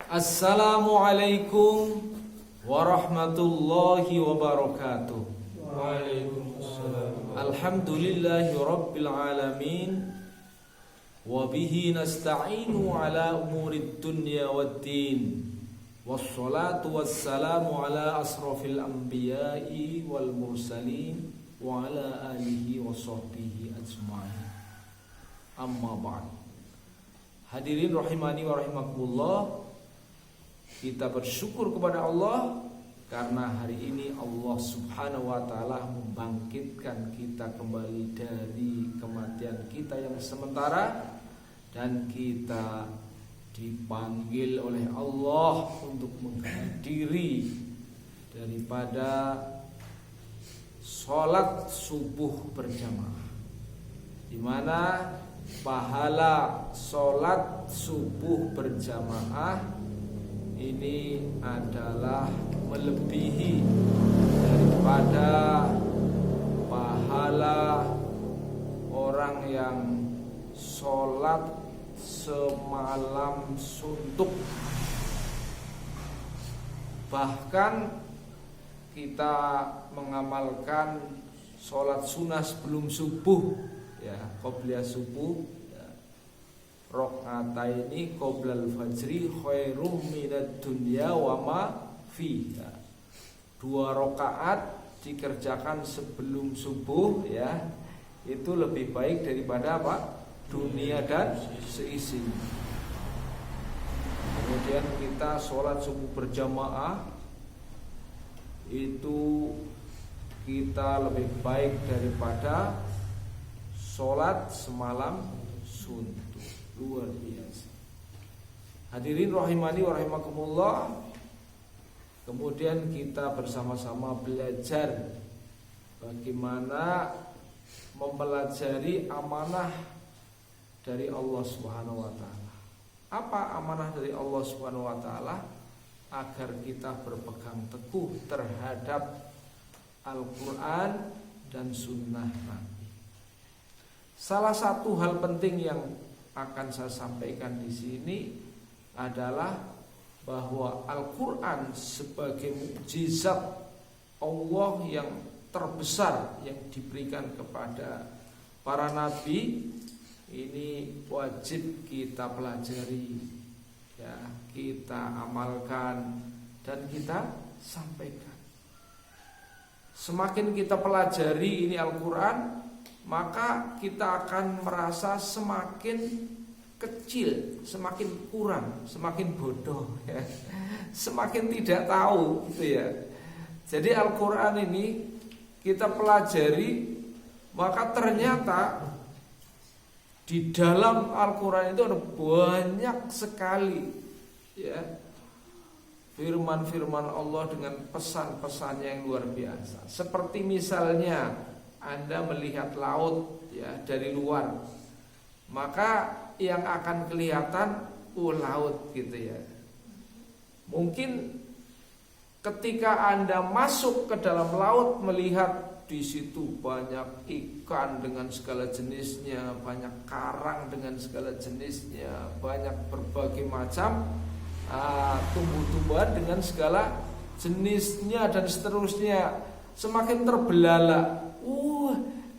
Assalamualaikum warahmatullahi wabarakatuh. Waalaikumsalam. Alhamdulillahi rabbil alamin. Wabihi nasta'inu ala umurid dunya waddin. Wassalatu wassalamu ala asrafil anbiya'i wal mursalin wa ala alihi wa sahbihi ajma'in. Amma ba'd. Hadirin rahimani wa rahimakumullah, kita bersyukur kepada Allah karena hari ini Allah Subhanahu wa taala membangkitkan kita kembali dari kematian kita yang sementara, dan kita dipanggil oleh Allah untuk menghadiri daripada sholat subuh berjamaah, di mana pahala sholat subuh berjamaah ini adalah melebihi daripada pahala orang yang sholat semalam suntuk. Bahkan kita mengamalkan sholat sunnah sebelum subuh, ya, qobliyah subuh, rakaataini qoblal fajri khairum minad dunya wa ma fiha. 2 rakaat dikerjakan sebelum subuh, ya, itu lebih baik daripada apa? Dunia dan seisinya. Kemudian kita sholat subuh berjamaah, itu kita lebih baik daripada sholat semalam suntuk. Luar biasa. Hadirin rahimani wa rahimakumullah, kemudian kita bersama-sama belajar bagaimana mempelajari amanah dari Allah Subhanahu wa taala. Apa amanah dari Allah Subhanahu wa taala? Agar kita berpegang teguh terhadap Al-Qur'an dan sunnah Nabi. Salah satu hal penting yang akan saya sampaikan di sini adalah bahwa Al-Quran sebagai mukjizat Allah yang terbesar yang diberikan kepada para nabi, ini wajib kita pelajari, ya, kita amalkan dan kita sampaikan. Semakin kita pelajari ini Al-Quran, maka kita akan merasa semakin kecil, semakin kurang, semakin bodoh, ya, semakin tidak tahu, gitu ya. Jadi Al-Quran ini kita pelajari, maka ternyata di dalam Al-Quran itu ada banyak sekali, ya, firman-firman Allah dengan pesan-pesannya yang luar biasa. Seperti misalnya Anda melihat laut, ya, dari luar, maka yang akan kelihatan laut, gitu ya. Mungkin ketika Anda masuk ke dalam laut, melihat di situ banyak ikan dengan segala jenisnya, banyak karang dengan segala jenisnya, banyak berbagai macam tumbuh-tumbuhan dengan segala jenisnya dan seterusnya. Semakin terbelalak.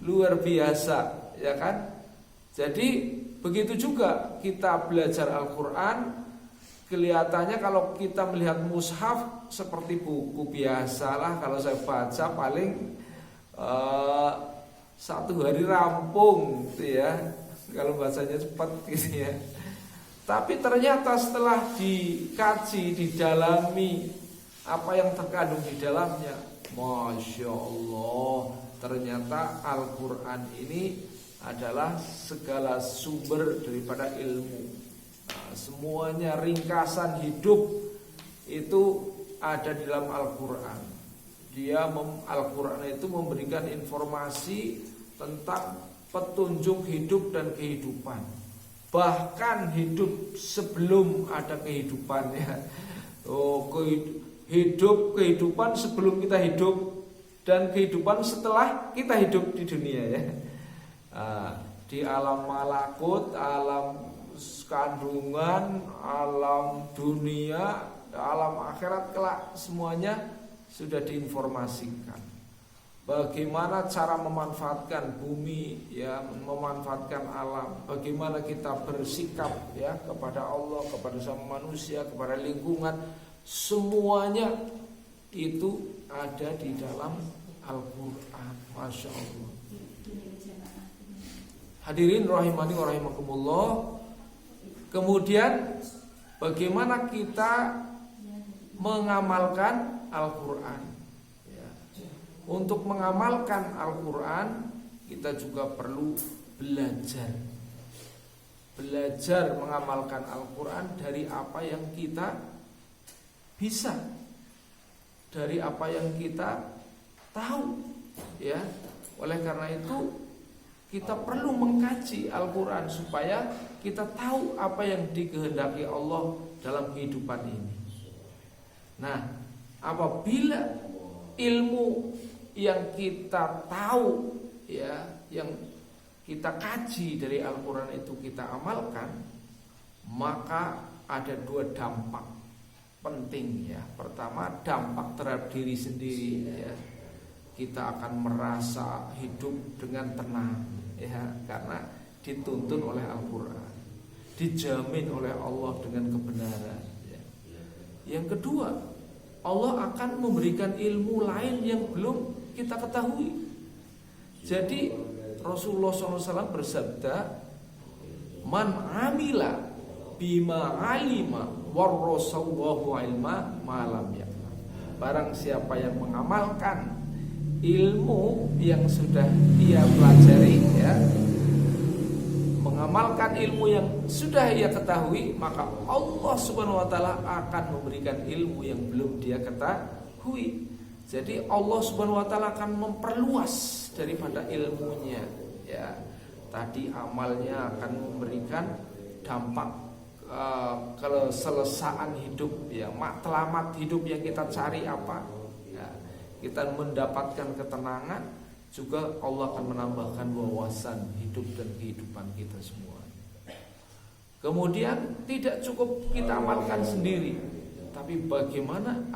Luar biasa, ya kan? Jadi begitu juga kita belajar Al-Quran. Kelihatannya kalau kita melihat mushaf seperti buku biasalah. Kalau saya baca paling 1 hari rampung, gitu ya, kalau bacanya cepat, gitu ya. Tapi ternyata setelah dikaji, didalami apa yang terkandung di dalamnya, Masya Allah, ternyata Al-Quran ini adalah segala sumber daripada ilmu. Semuanya ringkasan hidup itu ada di dalam Al-Quran. Al-Quran itu memberikan informasi tentang petunjuk hidup dan kehidupan. Bahkan hidup sebelum ada kehidupannya. Kehidupan sebelum kita hidup dan kehidupan setelah kita hidup di dunia, ya. Di alam malakut, alam kandungan, alam dunia, alam akhirat kelak semuanya sudah diinformasikan. Bagaimana cara memanfaatkan bumi, ya, memanfaatkan alam, bagaimana kita bersikap, ya, kepada Allah, kepada sama manusia, kepada lingkungan, semuanya itu ada di dalam Al-Quran. Masya Allah. Hadirin rahimani wa rahimakumullah. Kemudian bagaimana kita mengamalkan Al-Quran. Untuk mengamalkan Al-Quran kita juga perlu belajar. Belajar mengamalkan Al-Quran dari apa yang kita bisa, dari apa yang kita tahu, ya. Oleh karena itu kita perlu mengkaji Al-Quran supaya kita tahu apa yang dikehendaki Allah dalam kehidupan ini. Nah, apabila ilmu yang kita tahu, ya, yang kita kaji dari Al-Quran itu kita amalkan, maka ada dua dampak penting, ya. Pertama, dampak terhadap diri sendiri, ya. Kita akan merasa hidup dengan tenang, ya, karena dituntun oleh Al-Quran, dijamin oleh Allah dengan kebenaran, ya. Yang kedua, Allah akan memberikan ilmu lain yang belum kita ketahui. Jadi Rasulullah SAW bersabda, "Man amila bima alima warasallahu ilma malam ya." Barang siapa yang mengamalkan ilmu yang sudah ia pelajari, ya, mengamalkan ilmu yang sudah ia ketahui, maka Allah Subhanahu wa taala akan memberikan ilmu yang belum dia ketahui. Jadi Allah Subhanahu wa taala akan memperluas daripada ilmunya, ya. Tadi amalnya akan memberikan dampak keselesaan hidup, ya, matlamat hidup yang kita cari apa, ya. Kita mendapatkan ketenangan, juga Allah akan menambahkan wawasan hidup dan kehidupan kita semua. Kemudian tidak cukup kita amalkan sendiri, tapi bagaimana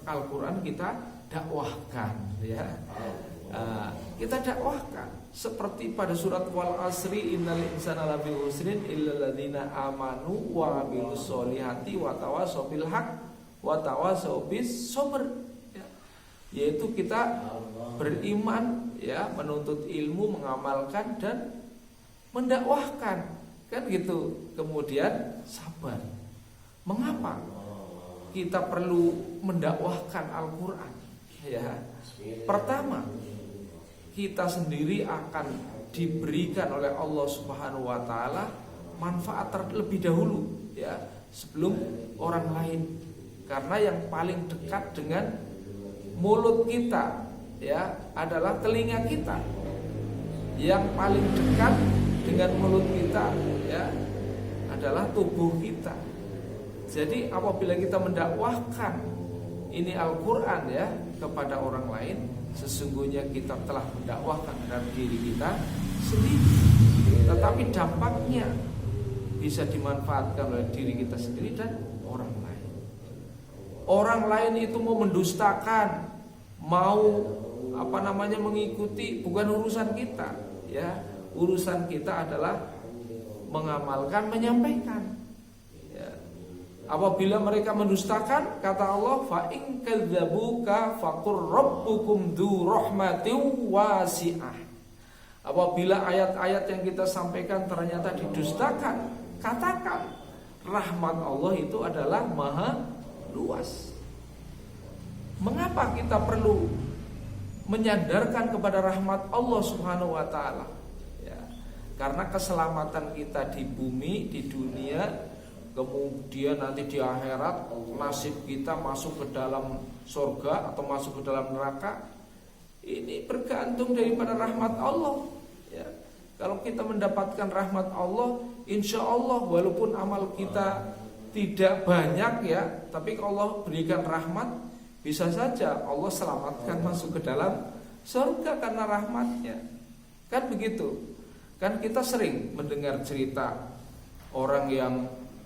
Al-Quran kita dakwahkan, ya. Kita dakwahkan seperti pada surat Wal Asri, innal insana lafi khusrin illal ladzina amanu wa amilus solihati wa tawassaw bil haq wa tawassaw bis sabr, ya. Yaitu kita beriman, ya, menuntut ilmu, mengamalkan dan mendakwahkan, kan gitu. Kemudian sabar. Mengapa kita perlu mendakwahkan Al-Quran? Ya, pertama, kita sendiri akan diberikan oleh Allah Subhanahu wa taala manfaat terlebih dahulu, ya, sebelum orang lain. Karena yang paling dekat dengan mulut kita, ya, adalah telinga kita. Yang paling dekat dengan mulut kita, ya, adalah tubuh kita. Jadi apabila kita mendakwahkan ini Al-Quran, ya, kepada orang lain, sesungguhnya kita telah mendakwahkan terhadap diri kita sendiri. Tetapi dampaknya bisa dimanfaatkan oleh diri kita sendiri dan orang lain. Orang lain itu mau mendustakan, mau mengikuti, bukan urusan kita, ya. Urusan kita adalah mengamalkan, menyampaikan. Apabila mereka mendustakan, kata Allah, fa in kadzabuka faqur rabbukum dzu rahmatin wasi'ah. Apabila ayat-ayat yang kita sampaikan ternyata didustakan, katakan rahmat Allah itu adalah maha luas. Mengapa kita perlu menyandarkan kepada rahmat Allah Subhanahu wa taala? Ya, karena keselamatan kita di bumi, di dunia, kemudian nanti di akhirat nasib kita masuk ke dalam surga atau masuk ke dalam neraka, ini bergantung daripada rahmat Allah, ya. Kalau kita mendapatkan rahmat Allah, insya Allah walaupun amal kita tidak banyak, ya, tapi kalau Allah berikan rahmat, bisa saja Allah selamatkan masuk ke dalam surga karena rahmatnya. Kan begitu. Kan kita sering mendengar cerita orang yang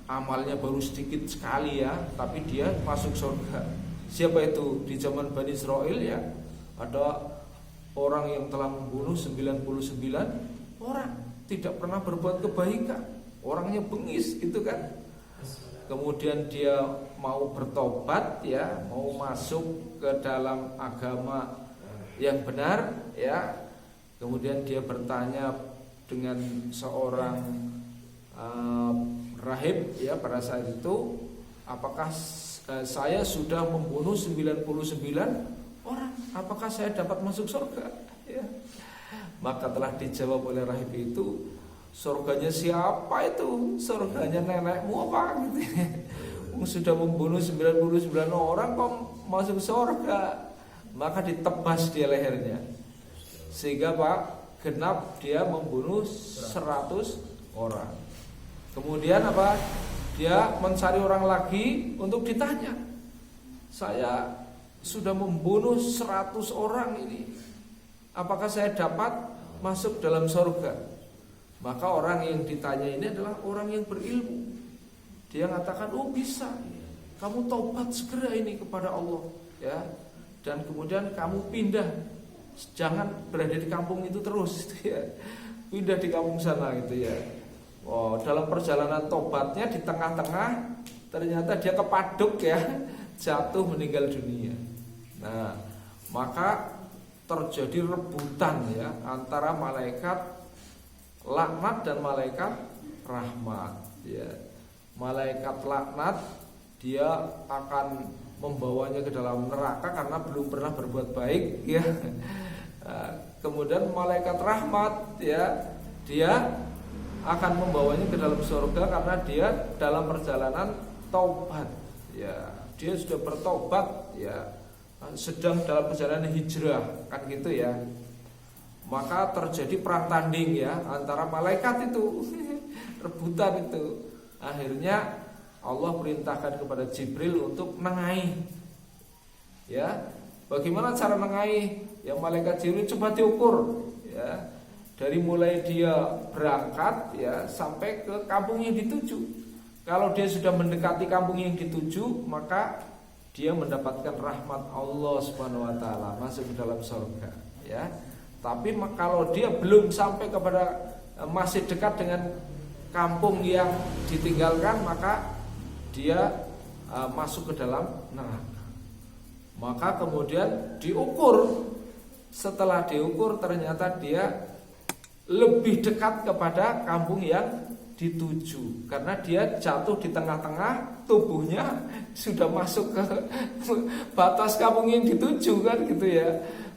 amalnya baru sedikit sekali ya, tapi dia masuk surga. Siapa itu? Di zaman Bani Israel ya, ada orang yang telah membunuh 99 orang, tidak pernah berbuat kebaikan, orangnya bengis gitu kan. Kemudian dia mau bertobat ya, mau masuk ke dalam agama yang benar ya. Kemudian dia bertanya dengan seorang rahib ya pada saat itu, apakah saya sudah membunuh 99 orang, apakah saya dapat masuk surga ya. Maka telah dijawab oleh rahib itu, surganya siapa itu? Surganya nenekmu apa gitu. Sudah membunuh 99 orang kok masuk surga. Maka ditebas dia lehernya. Sehingga Pak genap dia membunuh 100 orang. Kemudian apa? Dia mencari orang lagi untuk ditanya. Saya sudah membunuh 100 orang ini, apakah saya dapat masuk dalam surga? Maka orang yang ditanya ini adalah orang yang berilmu. Dia mengatakan, oh bisa, kamu taubat segera ini kepada Allah ya, dan kemudian kamu pindah, jangan berada di kampung itu terus gitu ya. Pindah di kampung sana gitu ya. Oh, dalam perjalanan tobatnya di tengah-tengah ternyata dia kepaduk ya, jatuh meninggal dunia. Nah, maka terjadi rebutan ya antara malaikat laknat dan malaikat rahmat ya. Malaikat laknat dia akan membawanya ke dalam neraka karena belum pernah berbuat baik ya. Kemudian malaikat rahmat ya, dia akan membawanya ke dalam surga karena dia dalam perjalanan taubat ya. Dia sudah bertobat ya, sedang dalam perjalanan hijrah kan gitu ya. Maka terjadi perang tanding ya antara malaikat itu rebutan itu. Akhirnya Allah perintahkan kepada Jibril untuk nengahi ya. Bagaimana cara nengahi? Ya malaikat Jibril coba diukur ya, dari mulai dia berangkat ya sampai ke kampung yang dituju. Kalau dia sudah mendekati kampung yang dituju, maka dia mendapatkan rahmat Allah Subhanahu wa taala, masuk ke dalam surga ya. Tapi kalau dia belum sampai kepada masih dekat dengan kampung yang ditinggalkan, maka dia masuk ke dalam neraka. Maka kemudian diukur. Setelah diukur ternyata dia lebih dekat kepada kampung yang dituju karena dia jatuh di tengah-tengah, tubuhnya sudah masuk ke batas kampung yang dituju kan gitu ya.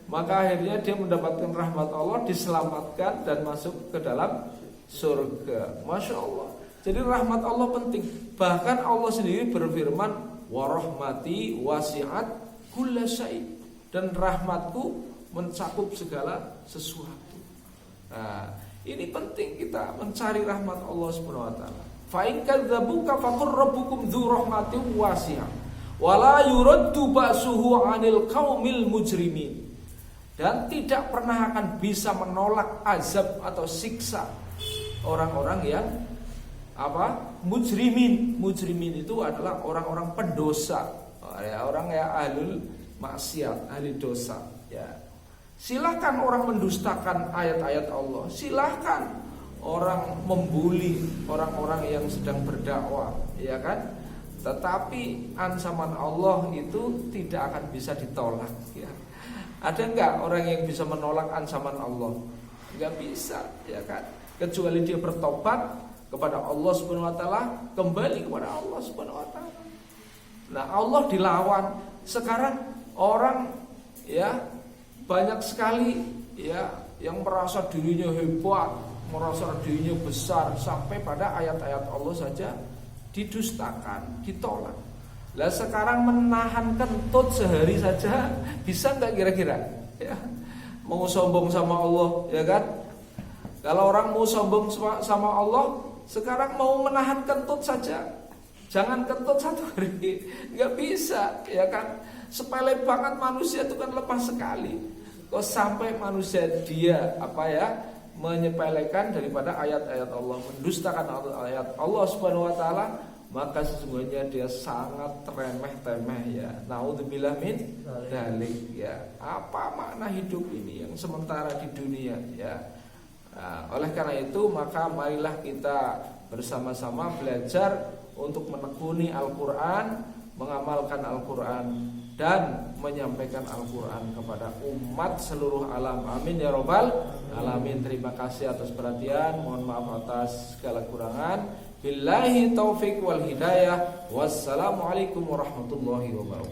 Maka akhirnya dia mendapatkan rahmat Allah, diselamatkan dan masuk ke dalam surga. Masya Allah. Jadi rahmat Allah penting. Bahkan Allah sendiri berfirman, wa rahmati wasi'at kulla syai', dan rahmatku mencakup segala sesuatu. Nah, ini penting kita mencari rahmat Allah Subhanahu wa taala. Fa in kadzabuka faqur rabbukum dzu rahmatin wasi'ah wa la yuraddu ba'suhu 'anil qaumil mujrimin. Dan tidak pernah akan bisa menolak azab atau siksa orang-orang yang mujrimin. Mujrimin itu adalah orang-orang pendosa, orang yang ahlul maksiat, ahli dosa ya. Silahkan orang mendustakan ayat-ayat Allah, silahkan orang membuli orang-orang yang sedang berdakwah, ya kan? Tetapi ancaman Allah itu tidak akan bisa ditolak ya. Ada enggak orang yang bisa menolak ancaman Allah? Enggak bisa, ya kan? Kecuali dia bertobat kepada Allah Subhanahu wa taala, kembali kepada Allah Subhanahu wa taala. Nah, Allah dilawan. Sekarang orang ya banyak sekali ya yang merasa dirinya hebat, merasa dirinya besar, sampai pada ayat-ayat Allah saja didustakan, ditolak. Lah sekarang menahan kentut sehari saja bisa nggak kira-kira? Ya, mau sombong sama Allah, ya kan? Kalau orang mau sombong sama Allah, sekarang mau menahan kentut saja, jangan kentut satu hari, nggak bisa, ya kan? Sepele banget manusia itu kan lepas sekali. Kok sampai manusia dia menyepelekan daripada ayat-ayat Allah, mendustakan ayat Allah Subhanahu wa taala, maka sesungguhnya dia sangat remeh-temeh ya. Naudzubillah min dzalik ya. Apa makna hidup ini yang sementara di dunia ya. Nah, oleh karena itu maka marilah kita bersama-sama belajar untuk menekuni Al-Qur'an, mengamalkan Al-Qur'an dan menyampaikan Al-Qur'an kepada umat seluruh alam. Amin ya rabbal alamin. Terima kasih atas perhatian. Mohon maaf atas segala kurangan. Billahi taufik wal hidayah. Wassalamualaikum warahmatullahi wabarakatuh.